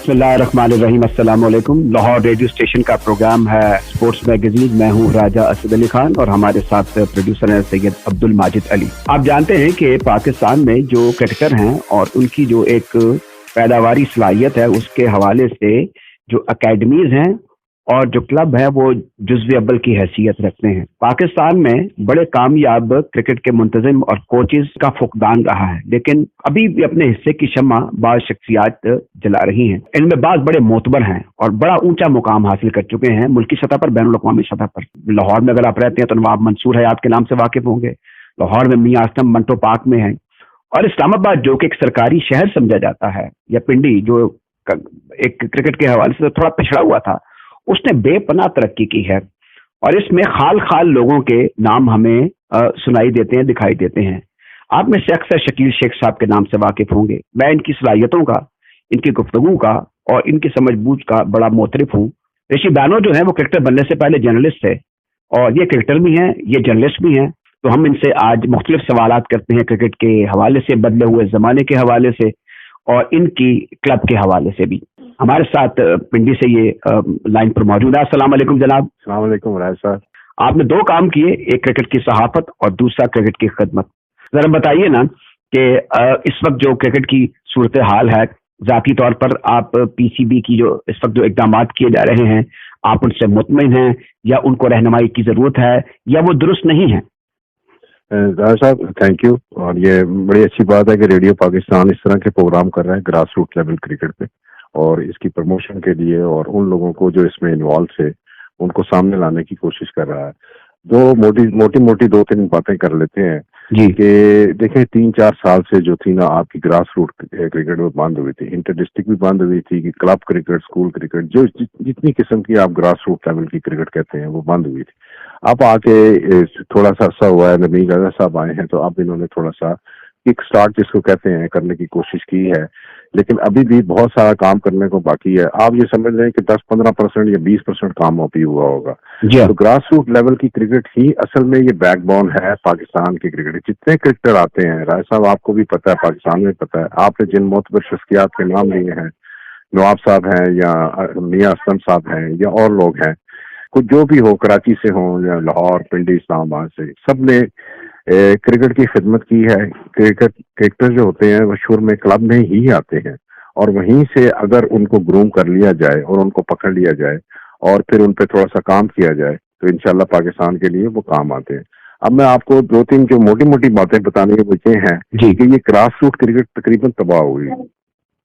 बिस्मिल्लाहिर्रहमानिर्रहीम। अस्सलाम वालेकुम। लाहौर रेडियो स्टेशन का प्रोग्राम है स्पोर्ट्स मैगजीन। मैं हूँ राजा असद अली खान और हमारे साथ प्रोड्यूसर हैं सैयद अब्दुल माजिद अली। आप जानते हैं कि पाकिस्तान में जो क्रिकेटर हैं और उनकी जो एक पैदावारी सलाहियत है उसके हवाले से जो अकेडमीज हैं और जो क्लब है वो जुज़्व अव्वल की हैसियत रखते हैं। पाकिस्तान में बड़े कामयाब क्रिकेट के मुंतजिम और कोचेस का फुकदान रहा है, लेकिन अभी भी अपने हिस्से की शम्मा बाज़ शख्सियात जला रही हैं। इनमें बाज़ बड़े मोतबर हैं और बड़ा ऊंचा मुकाम हासिल कर चुके हैं मुल्की सतह पर, बैनुल अक़वामी सतह पर। लाहौर में अगर आप रहते हैं तो नवाब मंसूर हयात के नाम से वाकिफ होंगे। लाहौर में मियां असलम मंटो पार्क में है और इस्लामाबाद जो कि एक सरकारी शहर समझा जाता है, या पिंडी जो एक क्रिकेट के हवाले से थोड़ा पिछड़ा हुआ था, उसने बेपनाह तरक्की की है। और इसमें खाल खाल लोगों के नाम हमें सुनाई देते हैं, दिखाई देते हैं। आप में से अक्सर शकील शेख साहब के नाम से वाकिफ होंगे। मैं इनकी सलाहियतों का, इनकी गुफ्तगू का और इनकी समझबूझ का बड़ा मोतरिफ हूँ। ऋषि बैनो जो है वो क्रिकेटर बनने से पहले जर्नलिस्ट थे और ये क्रिकेटर भी हैं, ये जर्नलिस्ट भी हैं। तो हम इनसे आज मुख्तलिफ सवालात करते हैं क्रिकेट के हवाले से, बदले हुए ज़माने के हवाले से और इनकी क्लब के हवाले से भी। हमारे साथ पिंडी से ये लाइन पर मौजूद है। अस्सलाम वालेकुम जनाब। अस्सलाम वालेकुम राज साहब। आपने दो काम किए, एक क्रिकेट की सहाफत और दूसरा क्रिकेट की खिदमत। जरा बताइए ना कि इस वक्त जो क्रिकेट की सूरत हाल है, ज़ाती तौर पर आप पीसीबी की जो इस वक्त जो इक़दाम किए जा रहे हैं, आप उनसे मुतमईन हैं या उनको रहनुमाई की ज़रूरत है या वो दुरुस्त नहीं है? राज साहब थैंक यू। और ये बड़ी अच्छी बात है कि रेडियो पाकिस्तान इस तरह के प्रोग्राम कर रहा है ग्रास रूट लेवल क्रिकेट पे, और इसकी प्रमोशन के लिए और उन लोगों को जो इसमें इन्वॉल्व थे उनको सामने लाने की कोशिश कर रहा है। मोटी मोटी दो तीन बातें कर लेते हैं जी। कि देखें 3-4 साल से जो थी ना आपकी ग्रास रूट क्रिकेट में बंद हुई थी, इंटर डिस्ट्रिक्ट भी बंद हुई थी, कि क्लब क्रिकेट, स्कूल क्रिकेट, जो जितनी किस्म की आप ग्रास रूट लेवल की क्रिकेट कहते हैं वो बंद हुई थी। अब आके थोड़ा सा अर्सा हुआ है, नबी राजा साहब आए हैं तो अब इन्होंने थोड़ा सा किक स्टार्ट जिसको कहते हैं करने की कोशिश की है, लेकिन अभी भी बहुत सारा काम करने को बाकी है। आप ये समझ रहे हैं कि 10-15% या 20% काम अभी हुआ होगा। तो ग्रास रूट लेवल की क्रिकेट ही असल में ये बैकबोन है पाकिस्तान की क्रिकेट। जितने क्रिकेटर आते हैं राय साहब, आपको भी पता है, पाकिस्तान में पता है, आपने जिन मोतबर शख्सियात के नाम लिए हैं, नवाब साहब हैं या मियां असलम साहब हैं या और लोग हैं, कुछ जो भी हो, कराची से हो या लाहौर, पिंडी, इस्लामाबाद से, सब ने क्रिकेट की खिदमत की है। क्रिकेटर जो होते हैं वो शुरू में क्लब में ही आते हैं और वहीं से अगर उनको ग्रूम कर लिया जाए और उनको पकड़ लिया जाए और फिर उन पर थोड़ा सा काम किया जाए तो इंशाल्लाह पाकिस्तान के लिए वो काम आते हैं। अब मैं आपको दो तीन जो मोटी मोटी बातें बताने के ये हैं कि ये ग्रास रूट क्रिकेट तकरीबन तबाह हुई।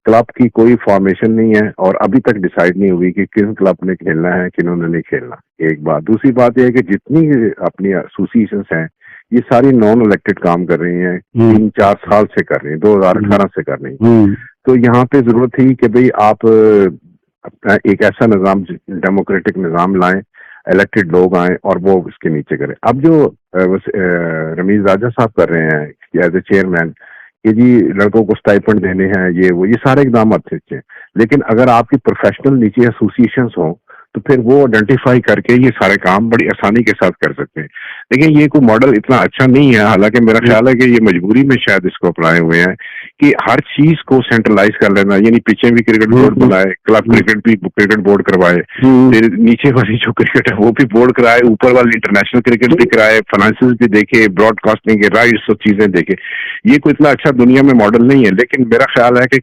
क्लब की कोई फॉर्मेशन नहीं है और अभी तक डिसाइड नहीं हुई कि किन क्लब ने खेलना है, किन्होंने नहीं खेलना। एक बात। दूसरी बात यह है कि जितनी अपनी एसोसिएशंस हैं ये सारी नॉन इलेक्टेड काम कर रही हैं, 3-4 साल से कर रही हैं, 2018 से कर रही हैं। तो यहाँ पे जरूरत थी कि भाई आप अपना एक ऐसा निज़ाम, डेमोक्रेटिक निज़ाम लाएं, इलेक्टेड लोग आए और वो इसके नीचे करें। अब जो रमीज राजा साहब कर रहे हैं एज ए चेयरमैन कि जी लड़कों को स्टाइपेंड देने हैं, ये सारे इकदाम अच्छे हैं, लेकिन अगर आपकी प्रोफेशनल नीचे एसोसिएशंस हो तो फिर वो आइडेंटिफाई करके ये सारे काम बड़ी आसानी के साथ कर सकते हैं। लेकिन ये कोई मॉडल इतना अच्छा नहीं है। हालांकि मेरा ख्याल है कि ये मजबूरी में शायद इसको अपनाए हुए हैं कि हर चीज को सेंट्रलाइज कर लेना, यानी पीछे भी क्रिकेट बोर्ड बनाए, क्लब क्रिकेट भी क्रिकेट बोर्ड करवाए, फिर नीचे वाली जो क्रिकेट है वो भी बोर्ड कराए, ऊपर वाली इंटरनेशनल क्रिकेट भी कराए, फाइनेंशियल भी देखे, ब्रॉडकास्टिंग के राइट्स और चीजें देखे। ये कोई इतना अच्छा दुनिया में मॉडल नहीं है। लेकिन मेरा ख्याल है कि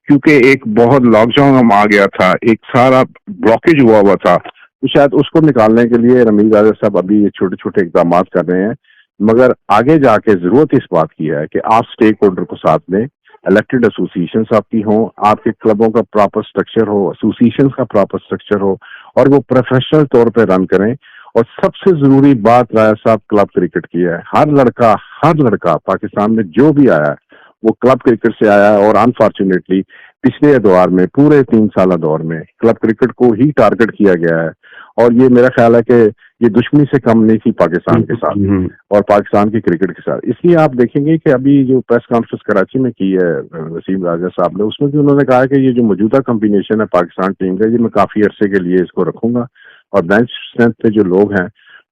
क्योंकि एक बहुत लॉकडाउन आ गया था, एक सारा ब्लॉकेज हुआ था, तो शायद उसको निकालने के लिए रमीज राजा साहब अभी ये छोटे छोटे इकदाम कर रहे हैं। मगर आगे जाके जरूरत इस बात की है कि आप स्टेक होल्डर को साथ में, इलेक्टेड एसोसिएशन आपकी हो, आपके क्लबों का प्रॉपर स्ट्रक्चर हो, एसोसिएशन का प्रॉपर स्ट्रक्चर हो और वो प्रोफेशनल तौर पे रन करें। और सबसे जरूरी बात राजा साहब क्लब क्रिकेट की है। हर लड़का पाकिस्तान में जो भी आया है वो क्लब क्रिकेट से आया है और अनफॉर्चुनेटली पिछले दौर में, पूरे 3 साल दौर में क्लब क्रिकेट को ही टारगेट किया गया है। और ये मेरा ख्याल है कि ये दुश्मनी से कम नहीं थी पाकिस्तान के साथ और पाकिस्तान की क्रिकेट के साथ। इसलिए आप देखेंगे कि अभी जो प्रेस कॉन्फ्रेंस कराची में की है वसीम राजा साहब ने, उसमें भी उन्होंने कहा कि ये जो मौजूदा कॉम्बिनेशन है पाकिस्तान टीम का, ये मैं काफी अरसे के लिए इसको रखूंगा और बेंच स्ट्रेंथ पे जो लोग हैं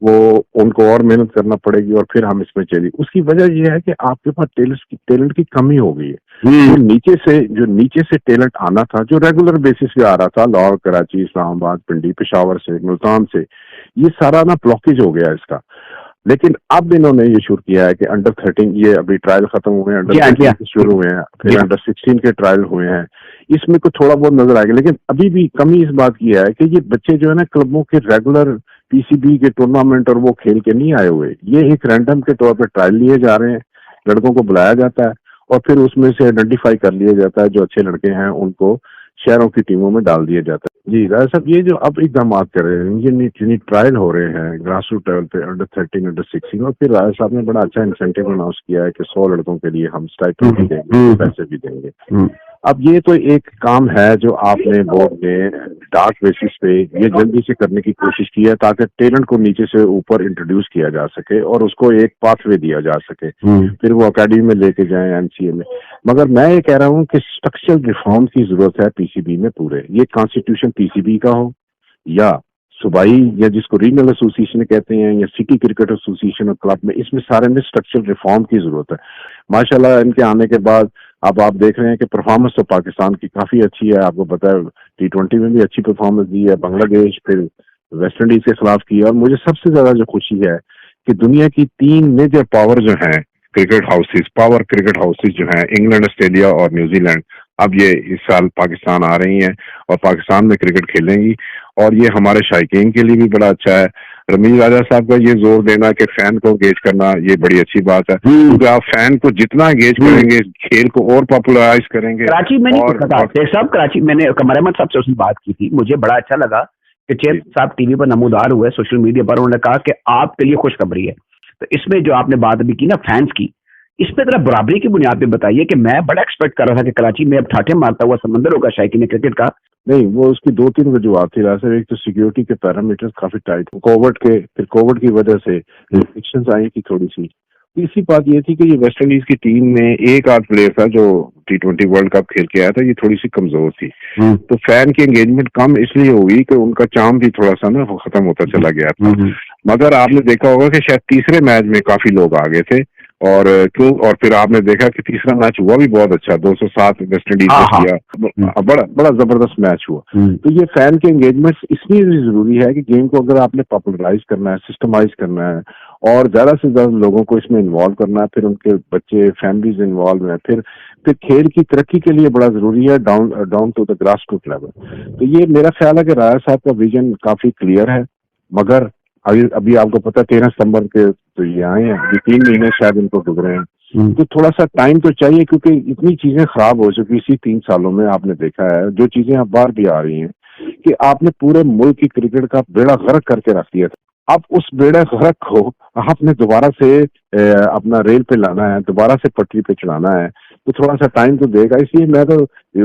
वो उनको और मेहनत करना पड़ेगी और फिर हम इसमें चलिए। उसकी वजह यह है कि आपके पास टैलेंट की कमी हो गई है। जो नीचे से टैलेंट आना था, जो रेगुलर बेसिस पे आ रहा था, लाहौर, कराची, इस्लामाबाद, पिंडी, पेशावर से, मुल्तान से, ये सारा ना ब्लॉकेज हो गया इसका। लेकिन अब इन्होंने ये शुरू किया है कि अंडर 13, ये अभी ट्रायल खत्म हुए हैं, अंडर 13 शुरू हुए हैं, फिर अंडर 16 के ट्रायल हुए हैं, इसमें कुछ थोड़ा बहुत नजर आएगा। लेकिन अभी भी कमी इस बात की है कि ये बच्चे जो है ना क्लबों के रेगुलर पीसीबी के टूर्नामेंट और वो खेल के नहीं आए हुए, ये एक रैंडम के तौर पर ट्रायल लिए जा रहे हैं, लड़कों को बुलाया जाता है और फिर उसमें से आइडेंटिफाई कर लिया जाता है, जो अच्छे लड़के हैं उनको शहरों की टीमों में डाल दिया जाता है। जी राजा साहब, ये जो अब इकदाम कर रहे हैं, ये ट्रायल हो रहे हैं ग्रास रूट लेवल पे, अंडर 13, अंडर 16, और फिर राजा साहब ने बड़ा अच्छा इंसेंटिव अनाउंस किया है कि 100 लड़कों के लिए हम स्टाइपेंड भी देंगे, पैसे भी देंगे। अब ये तो एक काम है जो आपने बोर्ड ने डार्क बेसिस पे ये जल्दी से करने की कोशिश की है ताकि टैलेंट को नीचे से ऊपर इंट्रोड्यूस किया जा सके और उसको एक पाथवे दिया जा सके, फिर वो अकेडमी में लेके जाएं, एमसीए में। मगर मैं ये कह रहा हूँ कि स्ट्रक्चरल रिफॉर्म की जरूरत है पीसीबी में पूरे। ये कॉन्स्टिट्यूशन पीसीबी का हो या सूबाई या जिसको रीजनल एसोसिएशन कहते हैं या सिटी क्रिकेट एसोसिएशन और क्लब में, इसमें सारे में स्ट्रक्चरल रिफॉर्म की जरूरत है। माशाल्लाह इनके आने के बाद अब आप देख रहे हैं कि परफॉर्मेंस तो पाकिस्तान की काफी अच्छी है। आपको पता है T20 में भी अच्छी परफॉर्मेंस दी है, बांग्लादेश, फिर वेस्ट इंडीज के खिलाफ की। और मुझे सबसे ज्यादा जो खुशी है कि दुनिया की 3 मेजर पावर जो हैं cricket houses, power cricket houses जो हैं, इंग्लैंड, ऑस्ट्रेलिया और न्यूजीलैंड, अब ये इस साल पाकिस्तान आ रही हैं और पाकिस्तान में क्रिकेट खेलेंगी। और ये हमारे शायकीन के लिए भी बड़ा अच्छा है। रमीज राजा साहब का ये जोर देना कि फैन को एंगेज करना, ये बड़ी अच्छी बात है, क्योंकि आप फैन को जितना एंगेज करेंगे खेल को और पॉपुलराइज करेंगे। कराची में साहब, कराची मैंने कमर अहमद साहब से उसने बात की थी, मुझे बड़ा अच्छा लगा कि चेयर साहब टीवी पर नमूदार हुए, सोशल मीडिया पर, उन्होंने कहा कि आपके लिए खुशखबरी है। तो इसमें जो आपने बात अभी की ना फैंस की, इसमें जरा बराबरी की बुनियाद पे बताइए कि मैं बड़ा एक्सपेक्ट कर रहा था कि कराची में अब ठाठे मारता हुआ समंदर होगा शायकीन क्रिकेट का। नहीं, वो उसकी 2-3 वजूहत थी राजा। एक तो सिक्योरिटी के पैरामीटर्स काफी टाइट, कोविड की वजह से रिस्ट्रिक्शंस आई थी थोड़ी सी। तीसरी बात ये थी कि ये वेस्ट इंडीज की टीम में एक आध प्लेयर था जो T20 वर्ल्ड कप खेल के आया था, ये थोड़ी सी कमजोर थी। तो फैन की एंगेजमेंट कम इसलिए हुई कि उनका चार्म भी थोड़ा सा ना वो खत्म होता चला गया था। मगर आपने देखा होगा कि शायद तीसरे मैच में काफी लोग आ गए थे और फिर आपने देखा कि तीसरा मैच हुआ भी बहुत अच्छा, 207 वेस्ट इंडीज ने किया, बड़ा जबरदस्त मैच हुआ। तो ये फैन के एंगेजमेंट इसलिए भी जरूरी है कि गेम को अगर आपने पॉपुलराइज करना है, सिस्टमाइज करना है और ज्यादा से ज्यादा लोगों को इसमें इन्वॉल्व करना है, फिर उनके बच्चे, फैमिलीज इन्वॉल्व हैं, फिर खेल की तरक्की के लिए बड़ा जरूरी है down to the grass root level. तो ये मेरा ख्याल है कि राजा साहब का विजन काफी क्लियर है। मगर अभी आपको पता 13 सितंबर के तो ये आए हैं, ये 3 महीने शायद इनको गुजरे हैं, तो थोड़ा सा टाइम तो चाहिए, क्योंकि इतनी चीजें खराब हो चुकी इसी 3 सालों में। आपने देखा है जो चीजें अब बाहर भी आ रही हैं कि आपने पूरे मुल्क की क्रिकेट का बेड़ा गर्क करके रख दिया था। अब उस बेड़ा गर्क को आपने दोबारा से अपना रेल पे लाना है, दोबारा से पटरी पे चढ़ाना है, तो थोड़ा सा टाइम तो देगा। इसलिए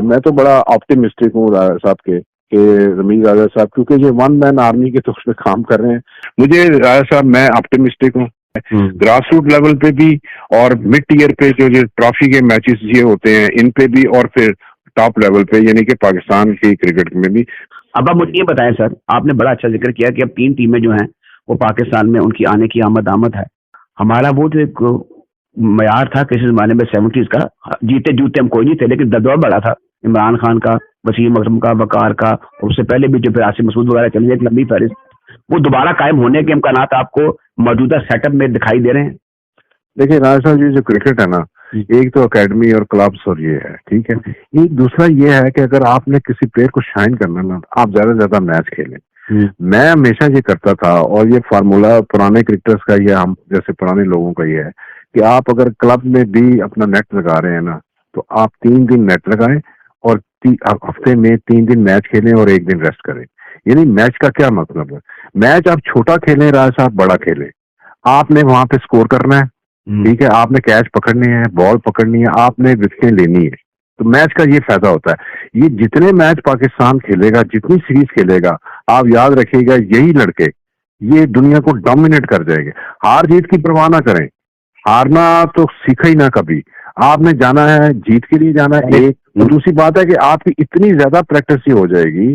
मैं तो बड़ा ऑप्टिमिस्टिक हूँ राजा साहब के रमीज राजा साहब, क्योंकि ये 1 मैन आर्मी के तो उसमें काम कर रहे हैं। मुझे राजा साहब, मैं ऑप्टिमिस्टिक हूँ ग्रास रूट लेवल पे भी और मिड टीयर पे जो ट्रॉफी के मैचेस ये होते हैं इन पे भी, और फिर टॉप लेवल पे यानी कि पाकिस्तान की क्रिकेट में भी। अब आप मुझे ये बताएं सर, आपने बड़ा अच्छा जिक्र किया कि अब 3 टीमें जो हैं वो पाकिस्तान में उनकी आने की आमद है। हमारा वो जो एक मयार था किसी जमाने में 70s का, जीते जूते हम कोई नहीं थे, लेकिन दबदबा बड़ा था इमरान खान का, वसीम अकरम का, वकार का, और उससे पहले भी जो आसिम मसूद वगैरह चली गई, एक लंबी फहरिस्त, वो दोबारा कायम होने के इम्कानात आपको मौजूदा सेटअप में दिखाई दे रहे हैं? देखिए राजा साहब, ये जो क्रिकेट है ना, एक तो एकेडमी और क्लब्स और ये है, ठीक है। एक दूसरा ये है कि अगर आपने किसी प्लेयर को शाइन करना ना, आप ज्यादा से ज्यादा मैच खेलें। मैं हमेशा ये करता था और ये फार्मूला पुराने क्रिकेटर्स का, ये हम जैसे पुराने लोगों का ये है कि आप अगर क्लब में भी अपना नेट लगा रहे हैं ना, तो आप 3 दिन नेट लगाएं और हफ्ते में 3 दिन मैच खेलें और 1 दिन रेस्ट करें। यानी मैच का क्या मतलब है, मैच आप छोटा खेलें राजा साहब, बड़ा खेलें, आपने वहां पे स्कोर करना है, ठीक है, आपने कैच पकड़ने हैं, बॉल पकड़नी है, आपने विकेटें लेनी है, तो मैच का ये फायदा होता है। ये जितने मैच पाकिस्तान खेलेगा, जितनी सीरीज खेलेगा, आप याद रखिएगा यही लड़के ये दुनिया को डोमिनेट कर जाएंगे। हार जीत की परवाह ना करें, हारना तो सीखा ही ना कभी, आपने जाना है जीत के लिए जाना है। एक दूसरी बात है कि आपकी इतनी ज्यादा प्रैक्टिस ही हो जाएगी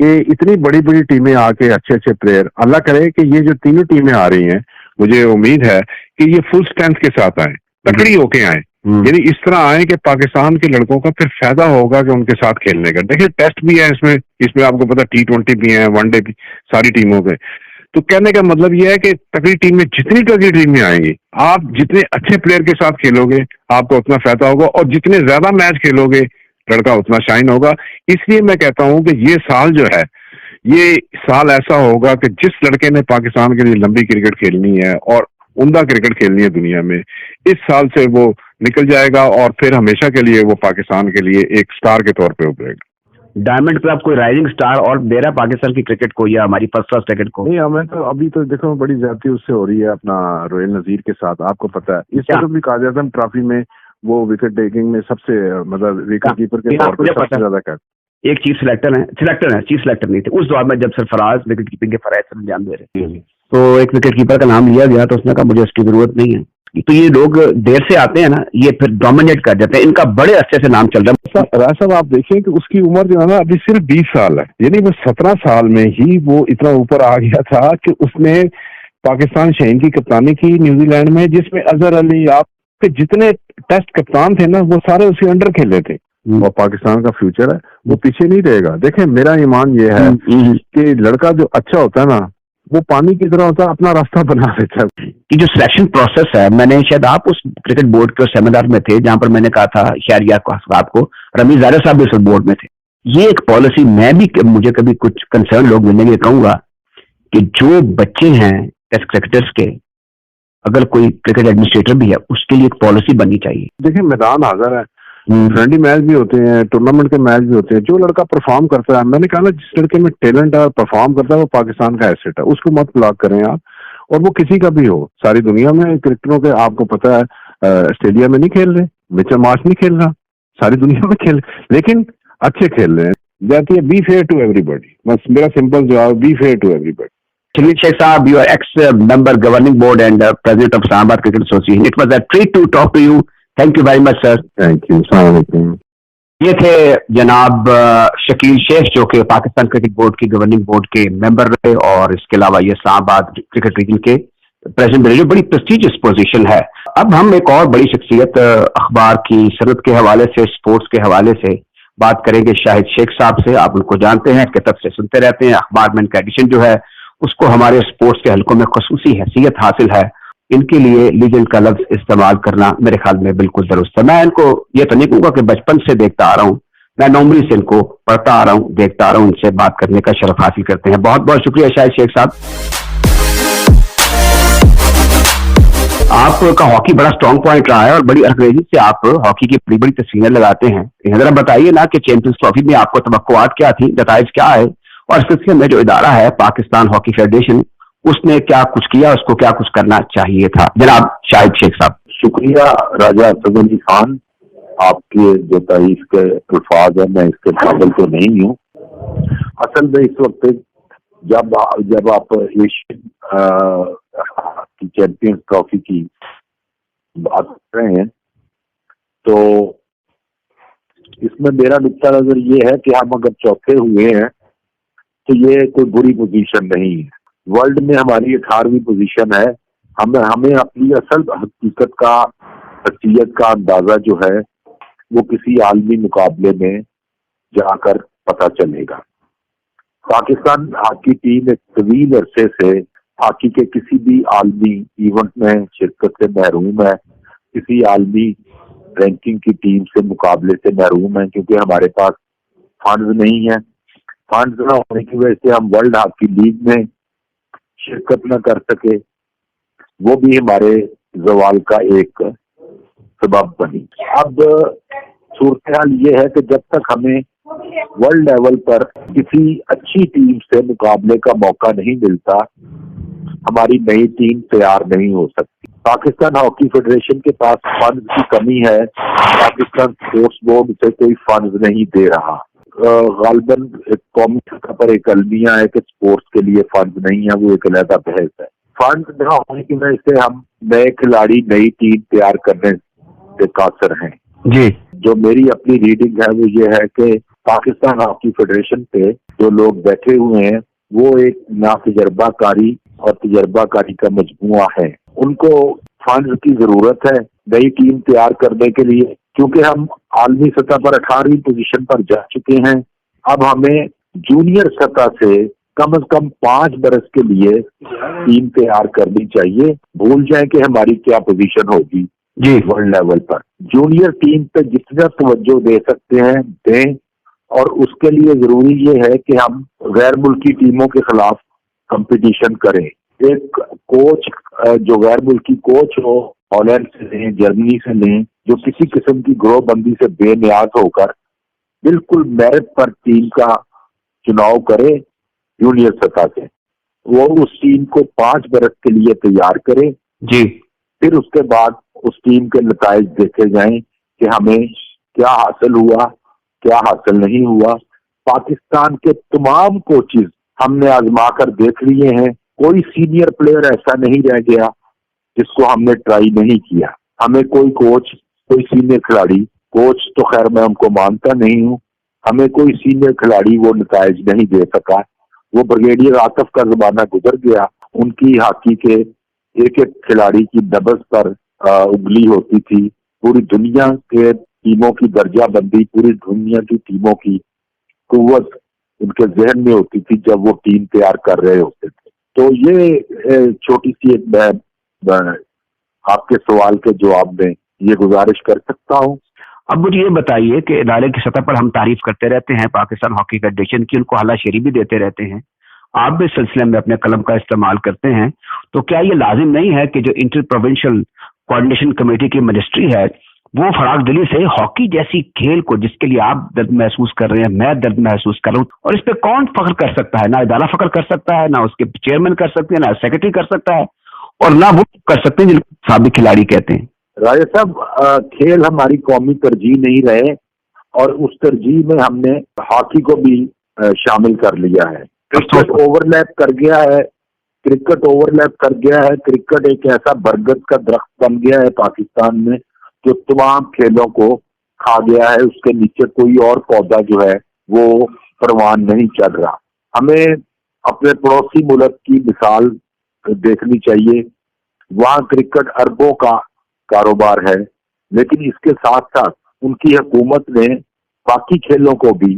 कि इतनी बड़ी बड़ी टीमें आके अच्छे अच्छे प्लेयर, अल्लाह करे कि ये जो तीनों टीमें आ रही हैं, मुझे उम्मीद है कि ये फुल स्ट्रेंथ के साथ आए, तकड़ी होके आए, यानी इस तरह आए कि पाकिस्तान के लड़कों का फिर फायदा होगा कि उनके साथ खेलने का। देखिए टेस्ट भी है इसमें आपको पता T20 भी है, वनडे भी, सारी टीमों के। तो कहने का मतलब यह है कि तगड़ी टीमें, जितनी तगड़ी टीमें आएंगी, आप जितने अच्छे प्लेयर के साथ खेलोगे आपको उतना फायदा होगा, और जितने ज्यादा मैच खेलोगे लड़का उतना शाइन होगा। इसलिए मैं कहता हूं कि ये साल जो है, ये साल ऐसा होगा कि जिस लड़के ने पाकिस्तान के लिए लंबी क्रिकेट खेलनी है और उम्दा क्रिकेट खेलनी है दुनिया में, इस साल से वो निकल जाएगा और फिर हमेशा के लिए वो पाकिस्तान के लिए एक स्टार के तौर पे उभरेगा। डायमंड क्लब कोई राइजिंग स्टार और दे रहा पाकिस्तान की क्रिकेट को या हमारी फर्स्ट क्लास क्रिकेट को? नहीं, हमें तो अभी तो देखो बड़ी ज्यादती उससे हो रही है अपना रोयल नजीर के साथ, आपको पता है। इस वक्त भी काजी आजम ट्रॉफी में वो विकेट टेकिंग में सबसे, मतलब विकेट कीपर के तौर पर सबसे ज्यादा कर एक चीफ सिलेक्टर नहीं थे उस दौर में जब सरफराज विकेट कीपिंग के फराइज से अंजाम दे रहे थे, तो एक विकेट कीपर का नाम लिया गया तो उसने कहा मुझे इसकी जरूरत नहीं है। तो ये लोग देर से आते हैं ना, ये फिर डोमिनेट कर जाते हैं, इनका बड़े अरसे से नाम चल रहा है। राज साहब आप देखिए कि उसकी उम्र जो है ना अभी सिर्फ 20 साल है, यानी वो 17 साल में ही वो इतना ऊपर आ गया था कि उसने पाकिस्तान शहीन की कप्तानी की न्यूजीलैंड में, जिसमें अजहर अली, आपके जितने टेस्ट कप्तान थे ना वो सारे उसी अंडर खेले थे। और पाकिस्तान का फ्यूचर है, वो पीछे नहीं रहेगा। देखें मेरा ईमान ये है कि लड़का जो अच्छा होता है ना वो पानी की तरह होता है, अपना रास्ता बना लेता है। कि जो सिलेक्शन प्रोसेस है, मैंने शायद आप उस क्रिकेट बोर्ड के सेमिनार में थे जहां पर मैंने कहा था शहरियार साहब को, रमीज ज़ाहिर साहब भी उस बोर्ड में थे। ये एक पॉलिसी, मैं भी, मुझे कभी कुछ कंसर्न लोग मिलेंगे, कहूंगा कि जो बच्चे हैं टेस्ट क्रिकेटर्स के, अगर कोई क्रिकेट एडमिनिस्ट्रेटर भी है उसके लिए एक पॉलिसी बननी चाहिए। देखिए मैदान हाजिर है, फ्रेंडली मैच भी होते हैं, टूर्नामेंट के मैच भी होते हैं। जो लड़का परफॉर्म करता है, मैंने कहा ना जिस लड़के में टैलेंट है और परफॉर्म करता है वो पाकिस्तान का एसेट है, उसको मत ब्लॉक करें आप। और वो किसी का भी हो, सारी दुनिया में क्रिकेटरों के आपको पता है ऑस्ट्रेलिया में नहीं खेल रहे, मिचेल मार्श नहीं खेल रहा, सारी दुनिया में खेल, लेकिन अच्छे खेल रहे हैं। जाती है बी फेयर टू एवरीबॉडी, बस मेरा सिंपल जवाब, be fair to everybody. Shamil Sheikh Saab, you are ex-member governing board and president of Islamabad Cricket Association. It was a treat to talk to you. Thank you very much, sir. Thank you. Assalamu alaikum. ये थे जनाब शकील शेख जो कि Pakistan cricket board की governing board के member रहे, और इसके अलावा ये इस्लामाबाद क्रिकेट रीजन के प्रेसिडेंट रहे, जो बड़ी प्रेस्टिजियस पोजीशन है। अब हम एक और बड़ी शख्सियत अखबार की सनद के हवाले से, स्पोर्ट्स के हवाले से बात करेंगे शाहिद शेख साहब से। आप उनको जानते हैं, किताब से सुनते रहते हैं। अखबार में इनका एडिशन जो है उसको हमारे स्पोर्ट्स के हलकों में खुसूसी हैसियत हासिल है। इनके लिए लीजेंड का लफ्ज इस्तेमाल करना मेरे ख्याल में बिल्कुल दुरुस्त है। मैं इनको ये तो नहीं कहूंगा कि बचपन से देखता आ रहा हूँ, मैं नौमरी से इनको पढ़ता आ रहा हूँ, देखता आ रहा हूँ, इनसे बात करने का शरफ हासिल करते हैं। बहुत बहुत शुक्रिया शाहिद शेख साहब। आपका हॉकी बड़ा स्ट्रॉन्ग पॉइंट रहा है और बड़ी अंग्रेजी से आप हॉकी की बड़ी बड़ी तस्वीरें लगाते हैं। जरा बताइए ना कि चैंपियंस ट्रॉफी में आपको तवक्कुआत क्या थी, नताइज क्या है, और इस सिलसिले में जो इदारा है पाकिस्तान हॉकी फेडरेशन, उसने क्या कुछ किया, उसको क्या कुछ करना चाहिए था। जनाब शाहिद शेख साहब। शुक्रिया राजा असद अली खान, आपके जो तारीफ के अल्फाज है मैं इसके काबिल तो नहीं हूँ। असल में इस वक्त जब आप एशियन चैंपियंस ट्रॉफी की बात कर रहे हैं तो इसमें मेरा नुक्ता नजर ये है कि हम अगर चौथे हुए हैं तो ये कोई बुरी पोजीशन नहीं है। वर्ल्ड में हमारी 18वीं पोजीशन है। हमें अपनी असल हकीकत का, शख्सियत का अंदाजा जो है वो किसी आलमी मुकाबले में जाकर पता चलेगा। पाकिस्तान हॉकी टीम एक तवील अरसे से हॉकी के किसी भी आलमी इवेंट में शिरकत से महरूम है, किसी आलमी रैंकिंग की टीम से मुकाबले से महरूम है, क्योंकि हमारे पास फंड्स नहीं है। फंड्स न होने की वजह से हम वर्ल्ड हॉकी लीग में शिरकत न कर सके, वो भी हमारे जवाल का एक सबब बनी। अब सूरत हाल ये है कि जब तक हमें वर्ल्ड लेवल पर किसी अच्छी टीम से मुकाबले का मौका नहीं मिलता, हमारी नई टीम तैयार नहीं हो सकती। पाकिस्तान हॉकी फेडरेशन के पास फंड की कमी है, पाकिस्तान स्पोर्ट्स बोर्ड से कोई फंड नहीं दे रहा। गालबन कौमी सतह पर एक अलमिया है कि स्पोर्ट्स के लिए फंड नहीं है, वो एक अलग बहस है। फंड न होने की वजह से हम नए खिलाड़ी, नई टीम तैयार करने से कासर हैं। जी, जो मेरी अपनी रीडिंग है वो ये है कि पाकिस्तान हॉकी फेडरेशन पे जो लोग बैठे हुए हैं वो एक ना तजर्बाकारी और तजर्बाकारी का मजमुआ है। उनको फंड की जरूरत है नई टीम तैयार करने के लिए, क्योंकि हम आलमी सतह पर 18वीं पोजीशन पर जा चुके हैं। अब हमें जूनियर सतह से कम 5 बरस के लिए टीम तैयार करनी चाहिए। भूल जाए कि हमारी क्या पोजीशन होगी जी वर्ल्ड लेवल पर। जूनियर टीम पे जितना तवज्जो दे सकते हैं दें, और उसके लिए जरूरी ये है कि हम गैर मुल्की टीमों के खिलाफ कंपटीशन करें। एक कोच जो गैर मुल्की कोच हो, हॉलैंड से लें, जर्मनी से लें, जो किसी किस्म की ग्रोहबंदी से बेनियाज होकर बिल्कुल मेरिट पर टीम का चुनाव करे जूनियर सतह से, वो उस टीम को 5 बरस के लिए तैयार करे। जी फिर उसके बाद उस टीम के नताइज देखे जाएं कि हमें क्या हासिल हुआ, क्या हासिल नहीं हुआ। पाकिस्तान के तमाम कोचेज हमने आजमा कर देख लिए हैं, कोई सीनियर प्लेयर ऐसा नहीं रह गया जिसको हमने ट्राई नहीं किया। हमें कोई कोच, कोई सीनियर खिलाड़ी, कोच तो खैर मैं उनको मानता नहीं हूँ, हमें कोई सीनियर खिलाड़ी वो नताइज नहीं दे सका। वो ब्रिगेडियर आतिफ का जमाना गुजर गया, उनकी हॉकी के एक एक खिलाड़ी की दबस पर उंगली होती थी। पूरी दुनिया के टीमों की दर्जाबंदी, पूरी दुनिया की टीमों की कुव्वत उनके जहन में होती थी जब वो टीम तैयार कर रहे होते थे। तो ये छोटी सी एक मैं आपके सवाल के जवाब में ये गुजारिश कर सकता हूँ। अब मुझे ये बताइए कि इदारे की सतह पर हम तारीफ करते रहते हैं पाकिस्तान हॉकी फेडरेशन की, उनको हलाशेरी भी देते रहते हैं, आप भी इस सिलसिले में अपने कलम का इस्तेमाल करते हैं, तो क्या ये लाजिम नहीं है कि जो इंटर प्रोविंशियल कोऑर्डिनेशन कमेटी की मिनिस्ट्री है वो फराग दिली से हॉकी जैसी खेल को, जिसके लिए आप दर्द महसूस कर रहे हैं, मैं दर्द महसूस कर रहा हूँ, और इस पे कौन फख्र कर सकता है? ना इदारा फख्र कर सकता है, ना उसके चेयरमैन कर सकते हैं, ना सेक्रेटरी कर सकता है, और ना वो कर सकते हैं जिनको साबिक खिलाड़ी कहते हैं। राजा साहब, खेल हमारी कौमी तरजीह नहीं रहे और उस तरजीह में हमने हॉकी को भी शामिल कर लिया है। क्रिकेट ओवरलैप कर गया है, क्रिकेट ओवरलैप कर गया है। क्रिकेट एक ऐसा बरगद का दरख्त बन गया है पाकिस्तान में जो तमाम खेलों को खा गया है, उसके नीचे कोई और पौधा जो है वो परवान नहीं चल रहा। हमें अपने पड़ोसी मुल्क की मिसाल देखनी चाहिए, वहाँ क्रिकेट अरबों का कारोबार है, लेकिन इसके साथ साथ उनकी हुकूमत ने बाकी खेलों को भी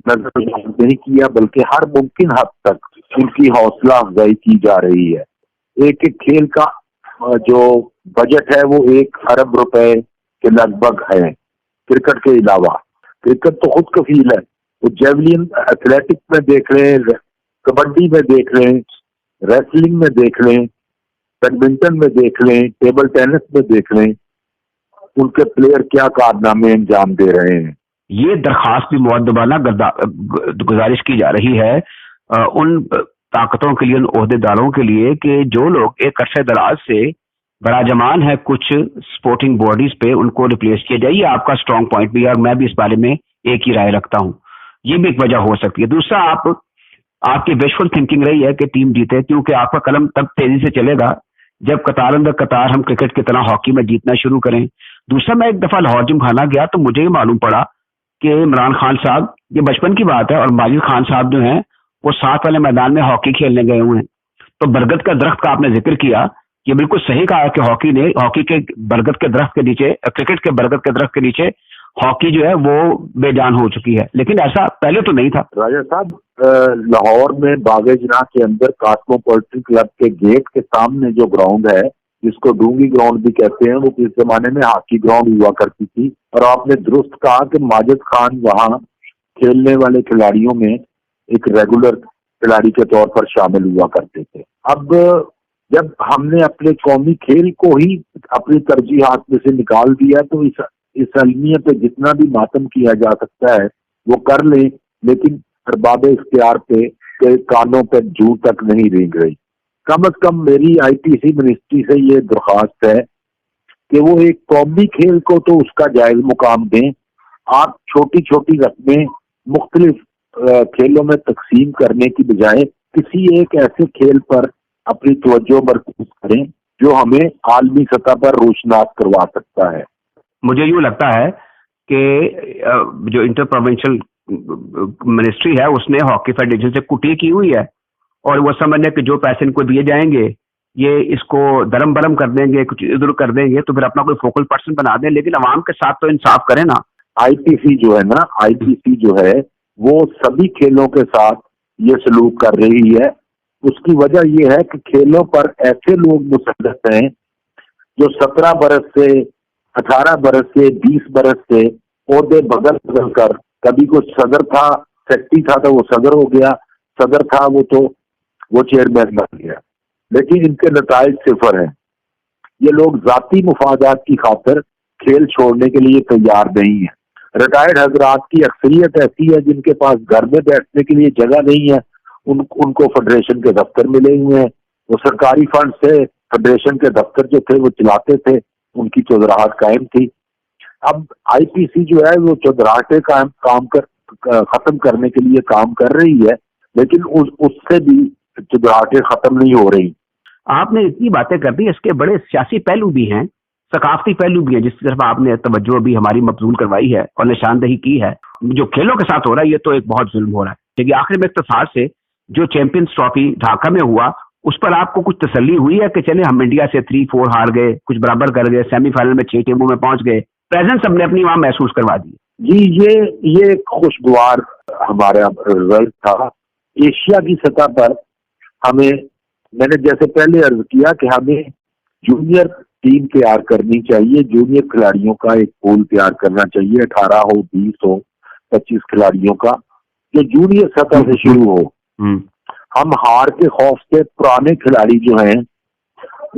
नजरअंदाज नहीं किया, बल्कि हर मुमकिन हद तक उनकी हौसला अफजाई की जा रही है। एक एक खेल का जो बजट है वो 1 अरब रुपए के लगभग है। क्रिकेट के अलावा क्रिकेट तो खुद कफील है, वो जेवलिन एथलेटिक्स में देख लें, कबड्डी में देख लें, रेसलिंग में देख लें, बैडमिंटन में देख लें, टेबल टेनिस में देख लें, उनके प्लेयर क्या कारनामे अंजाम दे रहे हैं। ये दरखास्त भी मुअद्दबाना गुजारिश की जा रही है उन ताकतों के लिए, उन ओहदेदारों के लिए कि जो लोग एक अरसे दराज से बराजमान है कुछ स्पोर्टिंग बॉडीज पे, उनको रिप्लेस किया जाए। ये आपका स्ट्रॉन्ग पॉइंट भी है और मैं भी इस बारे में एक ही राय रखता हूँ, ये भी एक वजह हो सकती है। दूसरा, आपकी विशफुल थिंकिंग रही है कि टीम जीते, क्योंकि आपका कलम तब तेजी से चलेगा जब कतार अंदर कतार हम क्रिकेट की तरह हॉकी में जीतना शुरू करें। दूसरा, मैं एक दफा लाहौर जिमखाना गया तो मुझे ये मालूम पड़ा कि इमरान खान साहब, ये बचपन की बात है, और माजिद खान साहब जो हैं वो साथ वाले मैदान में हॉकी खेलने गए हुए हैं। तो बरगद का दरख्त का आपने जिक्र किया, ये बिल्कुल सही कहा कि हॉकी के बरगद के दरख्त के नीचे, क्रिकेट के बरगद के दरख्त के नीचे हॉकी जो है वो बेजान हो चुकी है, लेकिन ऐसा पहले तो नहीं था। राजा साहब, लाहौर में बागे जना के अंदर कॉस्मोपॉलिटन क्लब के गेट के सामने जो ग्राउंड है, जिसको डूंगी ग्राउंड भी कहते हैं, वो इस जमाने में हॉकी ग्राउंड हुआ करती थी। और आपने दुरुस्त कहा कि माजिद खान वहाँ खेलने वाले खिलाड़ियों में एक रेगुलर खिलाड़ी के तौर पर शामिल हुआ करते थे। अब जब हमने अपने कौमी खेल को ही अपनी तरजीहात में से निकाल दिया, तो इस अलमियत पे जितना भी मातम किया जा सकता है वो कर ले, लेकिन अरबाब इख्तियार पे के कानों पे जू तक नहीं रेंग रही। कम से कम मेरी आईटीसी मिनिस्ट्री से ये दरख्वास्त है कि वो एक कौमी खेल को तो उसका जायज मुकाम दें। आप छोटी छोटी रकमें मुख्तलिफ खेलों में तकसीम करने की बजाय किसी एक ऐसे खेल पर अपनी तवज्जो मरकूज करें जो हमें आलमी सतह पर रोशनास करवा सकता है। मुझे यूँ लगता है कि जो इंटर प्रोविंशियल मिनिस्ट्री है उसने हॉकी फेडरेशन से कुटी की हुई है और वो समझने कि जो पैसे इनको दिए जाएंगे ये इसको दरम बरम कर देंगे, कुछ इधर कर देंगे, तो फिर अपना कोई फोकल पर्सन बना दें। लेकिन अवाम के साथ तो इंसाफ करें ना। आईपीसी जो है ना, आईपीसी जो है वो सभी खेलों के साथ ये सलूक कर रही है। उसकी वजह ये है कि खेलों पर ऐसे लोग मुसल्लत हैं जो 17 बरस से, 18 बरस से, 20 बरस से ओहदे बदल बदल कर, कभी कोई सदर था, सेक्रेटरी था तो वो सदर हो गया, सदर था वो चेयरमैन बन गया, लेकिन इनके नताइज सिफर हैं। ये लोग जाती मुफादात की खातिर खेल छोड़ने के लिए तैयार नहीं है। रिटायर्ड हजरात की अक्सरियत ऐसी है जिनके पास घर में बैठने के लिए जगह नहीं है, उनको फेडरेशन के दफ्तर मिले हुए हैं। वो सरकारी फंड से फेडरेशन के दफ्तर जो थे वो चलाते थे, उनकी चौधराहट कायम थी। अब आईपीसी जो है वो चौधराहटे खत्म करने के लिए काम कर रही है, लेकिन उससे भी चौधराहटे खत्म नहीं हो रही। आपने इतनी बातें कर दी, इसके बड़े सियासी पहलू भी हैं, सकाफती पहलू भी है, जिसकी तरफ आपने तवज्जो भी हमारी मबजूल करवाई है और निशानदही की है। जो खेलों के साथ हो रहा है ये तो एक बहुत जुल्म हो रहा है। क्योंकि आखिर में इख्तिसार से जो चैंपियंस ट्रॉफी ढाका में हुआ उस पर आपको कुछ तसल्ली हुई है कि चले हम इंडिया से 3-4 हार गए, कुछ बराबर कर गए, सेमीफाइनल में 6 टीमों में पहुंच गए, प्रेजेंस हमने अपनी वहां महसूस करवा दी? जी, ये खुशगवार हमारा रिजल्ट था। एशिया की सतह पर मैंने जैसे पहले अर्ज किया कि हमें जूनियर टीम तैयार करनी चाहिए, जूनियर खिलाड़ियों का एक पूल तैयार करना चाहिए, 18 हो, 20 हो, 25 खिलाड़ियों का, जो जूनियर सतह से शुरू हो। हम हार के खौफ से पुराने खिलाड़ी जो हैं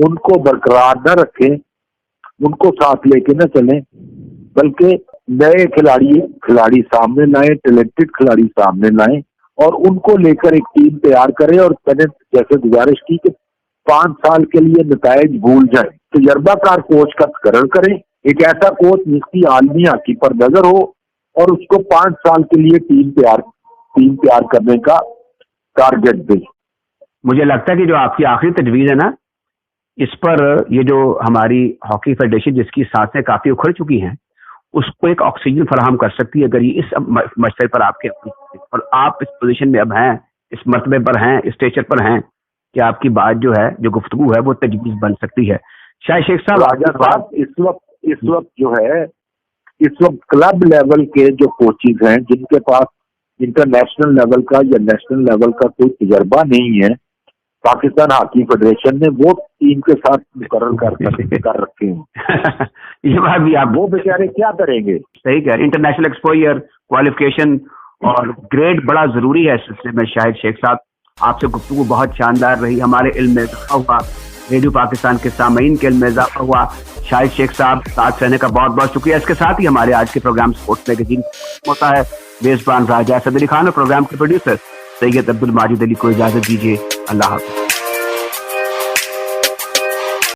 उनको बरकरार न रखें, उनको साथ लेके न चलें, बल्कि नए खिलाड़ी सामने लाएं, टैलेंटेड खिलाड़ी सामने लाएं और उनको लेकर एक टीम तैयार करें। और मैंने जैसे गुजारिश की कि 5 साल के लिए नतायज भूल जाए, तजर्बाकार कोच का तकर्रर करें, एक ऐसा कोच जिसकी आलमी हॉकी पर नजर हो और उसको 5 साल के लिए टीम तैयार करने का टारगेट दें। मुझे लगता है कि जो आपकी आखिरी तजवीज़ है ना, इस पर ये जो हमारी हॉकी फेडरेशन जिसकी सांसें काफी उखड़ चुकी हैं उसको एक ऑक्सीजन फराहम कर सकती है अगर ये इस मसले पर आपके और आप इस पोजीशन में अब हैं, इस मर्तबे पर हैं, इस स्टेचर पर हैं कि आपकी बात जो है, जो गुफ्तगू है वो तजवीज़ बन सकती है। शायद शेख साहब, राजा साहब, इस वक्त जो है, इस वक्त क्लब लेवल के जो कोचेज हैं जिनके पास इंटरनेशनल लेवल का या नेशनल लेवल का कोई तजर्बा नहीं है, पाकिस्तान हॉकी फेडरेशन ने वो टीम के साथ मुकर्रर कर रखे हैं। ये बात भी आप, वो बेचारे क्या करेंगे? सही कह, इंटरनेशनल एक्सपोजर, क्वालिफिकेशन और ग्रेड बड़ा जरूरी है इस सिलसिले में। शाहिद शेख साहब, आपसे गुफ्तगू बहुत शानदार रही, हमारे इल्म में इजाफा हुआ, रेडियो पाकिस्तान के सामीन के इल्म में इजाफा हुआ। शाहिद शेख साहब, साथ रहने का बहुत बहुत शुक्रिया। इसके साथ ही हमारे आज के प्रोग्राम स्पोर्ट्स मैगजीन होता है। मेजबान राजा असद अली खान और प्रोग्राम के प्रोड्यूसर सैयद अब्दुल माजिद अली को इजाजत दीजिए। अल्लाह हाफ़िज़।